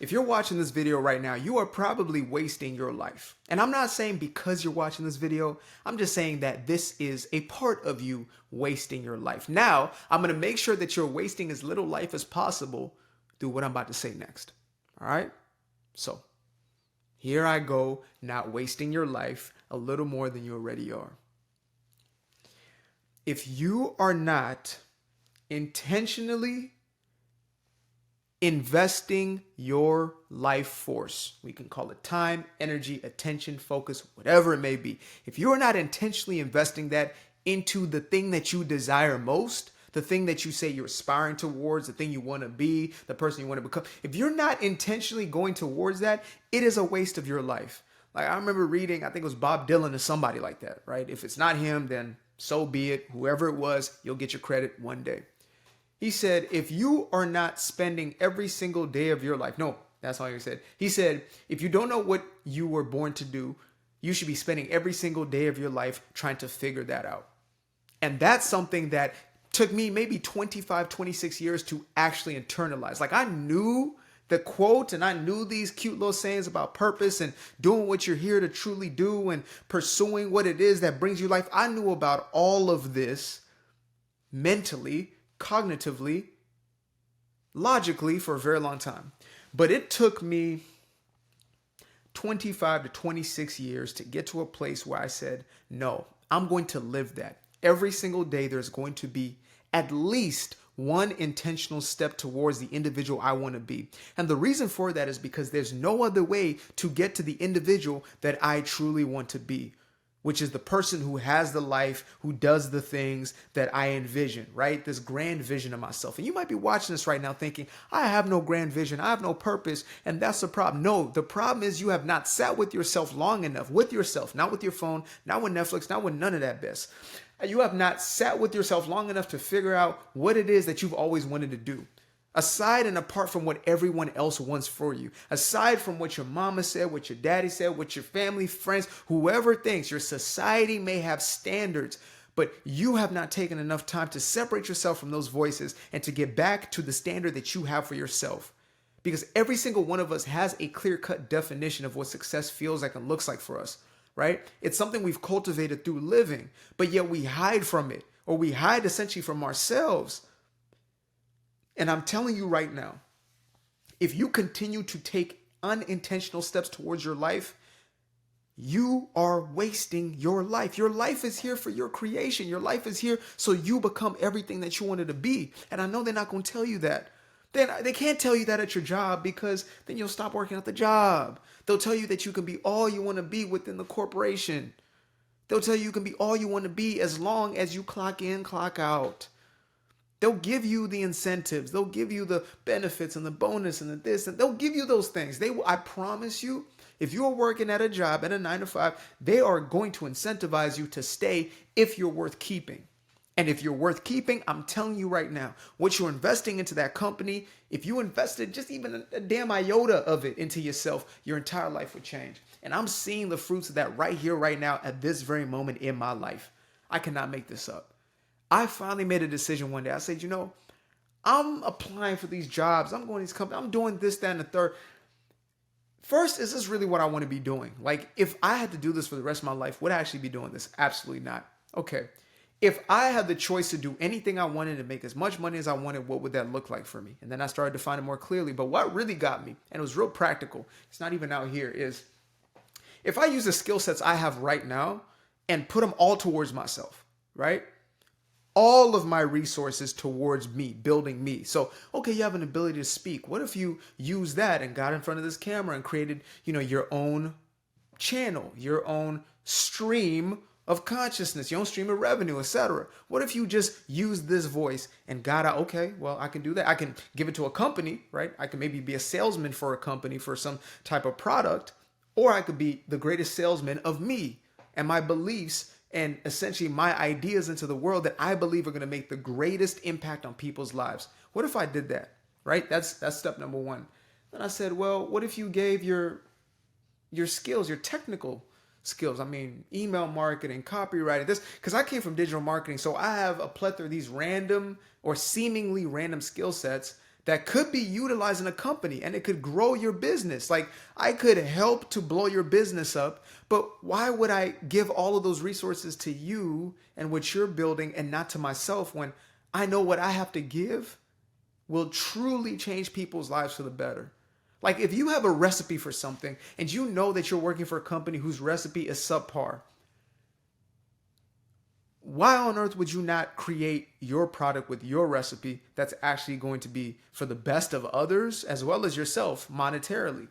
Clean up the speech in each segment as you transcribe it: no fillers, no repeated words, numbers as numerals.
if you're watching this video right now, you are probably wasting your life. And I'm not saying because you're watching this video, I'm just saying that this is a part of you wasting your life. Now, I'm going to make sure that you're wasting as little life as possible through what I'm about to say next. All right? So, here I go, not wasting your life a little more than you already are. If you are not intentionally investing your life force, we can call it time, energy, attention, focus, whatever it may be. If you are not intentionally investing that into the thing that you desire most, the thing that you say you're aspiring towards, the thing you want to be, the person you want to become, if you're not intentionally going towards that, it is a waste of your life. Like I remember reading, I think it was Bob Dylan or somebody like that, right? If it's not him, then so be it. Whoever it was, you'll get your credit one day. He said, if you are not spending every single day of your life, no, that's all he said. He said, if you don't know what you were born to do, you should be spending every single day of your life trying to figure that out. And that's something that took me maybe 25, 26 years to actually internalize. Like I knew the quote and I knew these cute little sayings about purpose and doing what you're here to truly do and pursuing what it is that brings you life. I knew about all of this mentally, cognitively, logically for a very long time. But it took me 25 to 26 years to get to a place where I said, no, I'm going to live that. Every single day, there's going to be at least one intentional step towards the individual I want to be. And the reason for that is because there's no other way to get to the individual that I truly want to be, which is the person who has the life, who does the things that I envision, right? This grand vision of myself. And you might be watching this right now thinking, I have no grand vision, I have no purpose, and that's the problem. No, the problem is you have not sat with yourself long enough, with yourself, not with your phone, not with Netflix, not with none of that mess. You have not sat with yourself long enough to figure out what it is that you've always wanted to do. Aside and apart from what everyone else wants for you, aside from what your mama said, what your daddy said, what your family, friends, whoever thinks, your society may have standards, but you have not taken enough time to separate yourself from those voices and to get back to the standard that you have for yourself. Because every single one of us has a clear-cut definition of what success feels like and looks like for us, right? It's something we've cultivated through living, but yet we hide from it, or we hide essentially from ourselves. And I'm telling you right now, if you continue to take unintentional steps towards your life, you are wasting your life. Your life is here for your creation. Your life is here so you become everything that you wanted to be. And I know they're not going to tell you that. They can't tell you that at your job because then you'll stop working at the job. They'll tell you that you can be all you want to be within the corporation. They'll tell you can be all you want to be as long as you clock in, clock out. They'll give you the incentives. They'll give you the benefits and the bonus and the this. And they'll give you those things. I promise you, if you're working at a job at a 9 to 5, they are going to incentivize you to stay if you're worth keeping. And if you're worth keeping, I'm telling you right now, what you're investing into that company, if you invested just even a damn iota of it into yourself, your entire life would change. And I'm seeing the fruits of that right here, right now, at this very moment in my life. I cannot make this up. I finally made a decision one day. I said, I'm applying for these jobs. I'm going to these companies. I'm doing this, that, and the third. First, is this really what I want to be doing? Like, if I had to do this for the rest of my life, would I actually be doing this? Absolutely not. Okay. If I had the choice to do anything I wanted to make as much money as I wanted, what would that look like for me? And then I started to find it more clearly. But what really got me, and it was real practical, it's not even out here, is if I use the skill sets I have right now and put them all towards myself, right? All of my resources towards me, building me. So, okay, you have an ability to speak. What if you use that and got in front of this camera and created, your own channel, your own stream of consciousness, your own stream of revenue, etc. What if you just use this voice and got out, okay, well, I can do that. I can give it to a company, right? I can maybe be a salesman for a company for some type of product, or I could be the greatest salesman of me and my beliefs and essentially my ideas into the world that I believe are going to make the greatest impact on people's lives. What if I did that, right? That's step number one. Then I said, well, what if you gave your skills, your technical skills? I mean, email marketing, copywriting, this, because I came from digital marketing. So I have a plethora of these random or seemingly random skill sets that could be utilized in a company and it could grow your business. Like I could help to blow your business up, but why would I give all of those resources to you and what you're building and not to myself when I know what I have to give will truly change people's lives for the better? Like if you have a recipe for something and you know that you're working for a company whose recipe is subpar, why on earth would you not create your product with your recipe that's actually going to be for the best of others as well as yourself monetarily?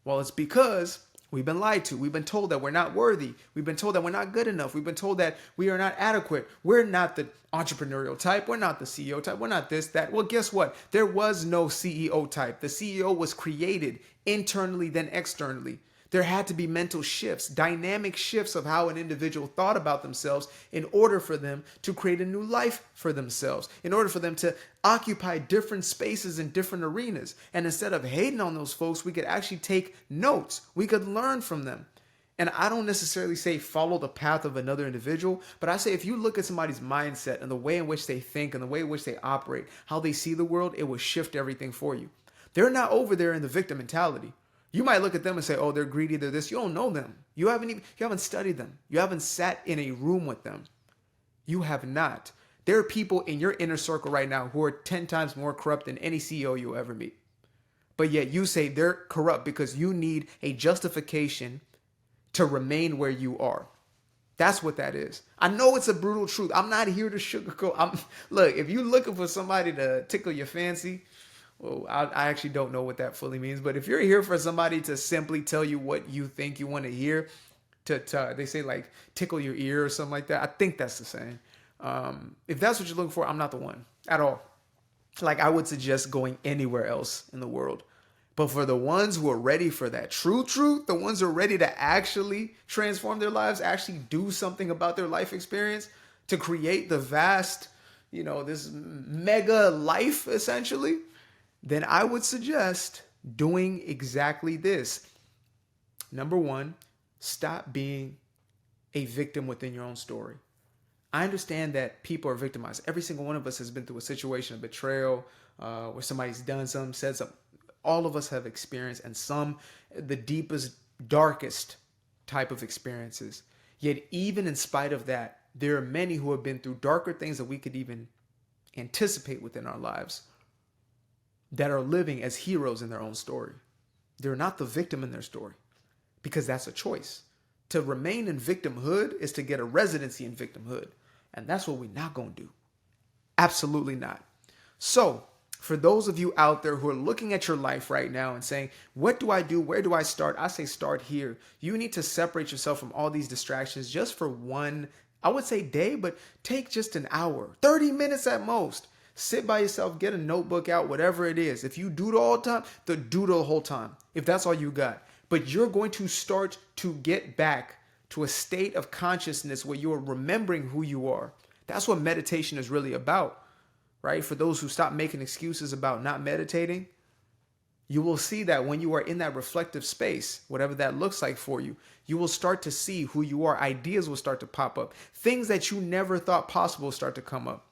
Well, it's because we've been lied to. We've been told that we're not worthy. We've been told that we're not good enough. We've been told that we are not adequate. We're not the entrepreneurial type. We're not the CEO type. We're not this, that. Well, guess what? There was no CEO type. The CEO was created internally, then externally. There had to be mental shifts, dynamic shifts of how an individual thought about themselves in order for them to create a new life for themselves, in order for them to occupy different spaces in different arenas. And instead of hating on those folks, we could actually take notes. We could learn from them. And I don't necessarily say follow the path of another individual, but I say if you look at somebody's mindset and the way in which they think and the way in which they operate, how they see the world, it will shift everything for you. They're not over there in the victim mentality. You might look at them and say, oh, they're greedy, they're this. You don't know them. You haven't studied them. You haven't sat in a room with them. You have not. There are people in your inner circle right now who are 10 times more corrupt than any CEO you'll ever meet. But yet you say they're corrupt because you need a justification to remain where you are. That's what that is. I know it's a brutal truth. I'm not here to sugarcoat. Look, if you're looking for somebody to tickle your fancy, well, I actually don't know what that fully means. But if you're here for somebody to simply tell you what you think you want to hear, they say like tickle your ear or something like that. I think that's the saying. If that's what you're looking for, I'm not the one at all. Like I would suggest going anywhere else in the world. But for the ones who are ready for that true truth, the ones who are ready to actually transform their lives, actually do something about their life experience to create the vast, this mega life essentially, then I would suggest doing exactly this. Number one, stop being a victim within your own story. I understand that people are victimized. Every single one of us has been through a situation of betrayal where somebody's done something, said something. All of us have experienced, and some the deepest, darkest type of experiences. Yet even in spite of that, there are many who have been through darker things that we could even anticipate within our lives that are living as heroes in their own story. They're not the victim in their story because that's a choice. To remain in victimhood is to get a residency in victimhood. And that's what we're not going to do. Absolutely not. So for those of you out there who are looking at your life right now and saying, what do I do? Where do I start? I say start here. You need to separate yourself from all these distractions just for one, I would say day, but take just an hour, 30 minutes at most. Sit by yourself, get a notebook out, whatever it is. If you doodle all the time, doodle the whole time, if that's all you got. But you're going to start to get back to a state of consciousness where you're remembering who you are. That's what meditation is really about, right? For those who stop making excuses about not meditating, you will see that when you are in that reflective space, whatever that looks like for you, you will start to see who you are. Ideas will start to pop up. Things that you never thought possible start to come up.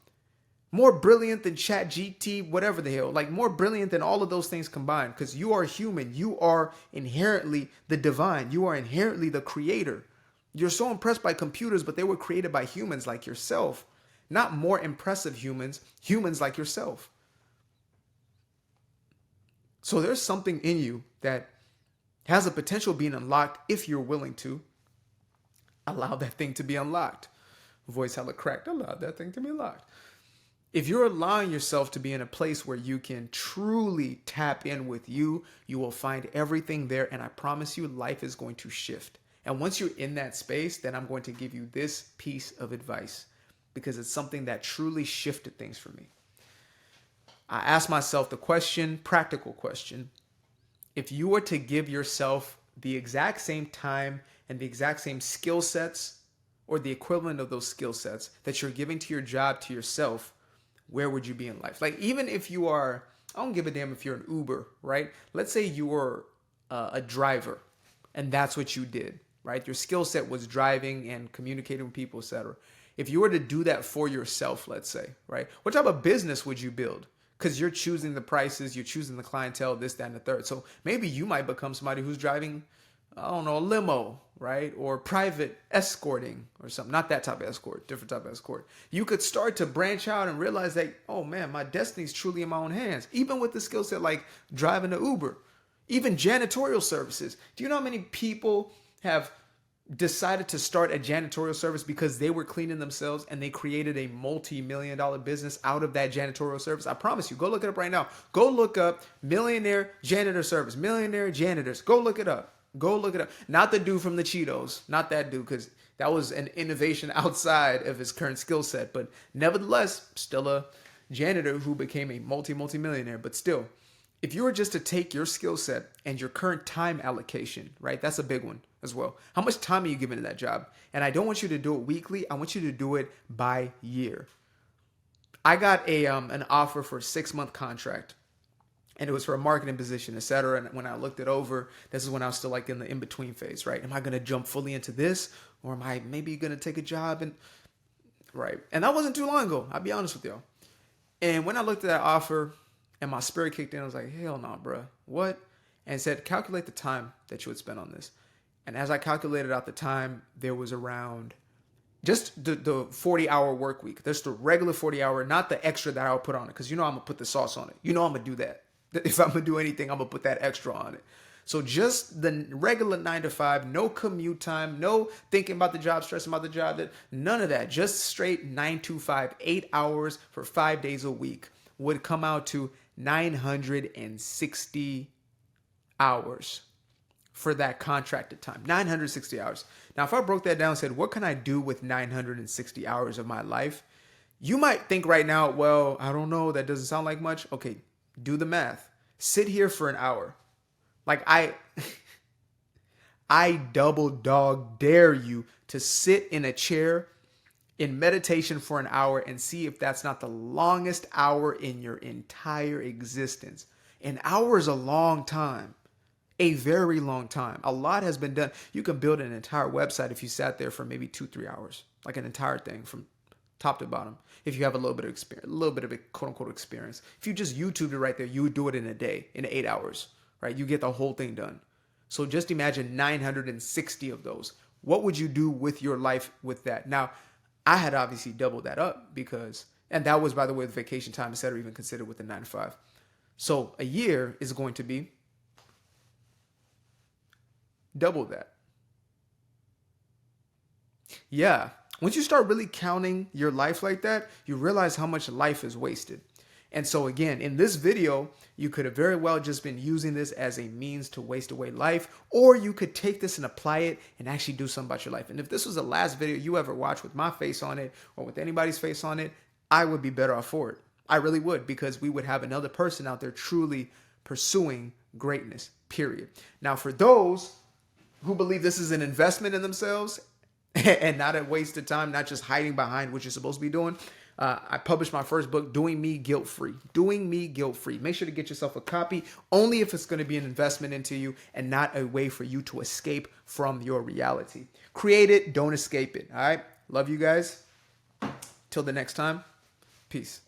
More brilliant than ChatGPT, whatever the hell, like more brilliant than all of those things combined, because you are human. You are inherently the divine. You are inherently the creator. You're so impressed by computers, but they were created by humans like yourself, not more impressive humans like yourself. So there's something in you that has a potential of being unlocked if you're willing to allow that thing to be unlocked. Voice hella cracked. Allow that thing to be unlocked. If you're allowing yourself to be in a place where you can truly tap in with you, you will find everything there. And I promise you, life is going to shift. And once you're in that space, then I'm going to give you this piece of advice because it's something that truly shifted things for me. I asked myself the question, practical question. If you were to give yourself the exact same time and the exact same skill sets or the equivalent of those skill sets that you're giving to your job, to yourself, where would you be in life? Like even if you are, I don't give a damn if you're an Uber, right? Let's say you were a driver and that's what you did, right? Your skill set was driving and communicating with people, etc. If you were to do that for yourself, let's say, right? What type of business would you build? because you're choosing the prices, you're choosing the clientele, this, that, and the third. So maybe you might become somebody who's driving, I don't know, a limo, right? Or private escorting or something. Not that type of escort, different type of escort. You could start to branch out and realize that, oh man, my destiny is truly in my own hands. Even with the skill set like driving an Uber, even janitorial services. Do you know how many people have decided to start a janitorial service because they were cleaning themselves and they created a multi-million-dollar business out of that janitorial service? I promise you, go look it up right now. Go look up millionaire janitor service, millionaire janitors. Go look it up. Go look it up. Not the dude from the Cheetos, not that dude, because that was an innovation outside of his current skill set. But nevertheless, still a janitor who became a multi-millionaire. But still, if you were just to take your skill set and your current time allocation, right? That's a big one as well. How much time are you giving to that job? And I don't want you to do it weekly. I want you to do it by year. I got an offer for a 6-month contract, and it was for a marketing position, etc. And when I looked it over, this is when I was still like in the in-between phase, right? Am I going to jump fully into this, or am I maybe going to take a job? And right. And that wasn't too long ago. I'll be honest with y'all. And when I looked at that offer and my spirit kicked in, I was like, hell no, bro. What? And it said, calculate the time that you would spend on this. And as I calculated out the time, there was around just the 40-hour work week. There's the regular 40-hour, not the extra that I'll put on it. Because you know I'm going to put the sauce on it. You know I'm going to do that. If I'm going to do anything, I'm going to put that extra on it. So just the regular 9 to 5, no commute time, no thinking about the job, stressing about the job, none of that. Just straight 9 to 5, 8 hours for 5 days a week would come out to 960 hours for that contracted time. 960 hours. Now, if I broke that down and said, what can I do with 960 hours of my life? You might think right now, well, I don't know, that doesn't sound like much. Okay, do the math. Sit here for an hour. Like I double dog dare you to sit in a chair in meditation for an hour and see if that's not the longest hour in your entire existence. An hour is a long time. A very long time. A lot has been done. You can build an entire website if you sat there for maybe 2-3 hours, like an entire thing from top to bottom. If you have a little bit of experience, a little bit of a quote unquote experience. If you just YouTubed it right there, you would do it in a day, in 8 hours, right? You get the whole thing done. So just imagine 960 of those. What would you do with your life with that? Now, I had obviously doubled that up because, and that was, by the way, the vacation time, et cetera, even considered with the 9 to 5. So a year is going to be double that. Yeah. Once you start really counting your life like that, you realize how much life is wasted. And so again, in this video, you could have very well just been using this as a means to waste away life, or you could take this and apply it and actually do something about your life. And if this was the last video you ever watched with my face on it or with anybody's face on it, I would be better off for it. I really would, because we would have another person out there truly pursuing greatness, period. Now, for those who believe this is an investment in themselves and not a waste of time, not just hiding behind what you're supposed to be doing, I published my first book, Doing Me Guilt-Free. Doing Me Guilt-Free. Make sure to get yourself a copy, only if it's going to be an investment into you and not a way for you to escape from your reality. Create it, don't escape it. All right? Love you guys. Till the next time, peace.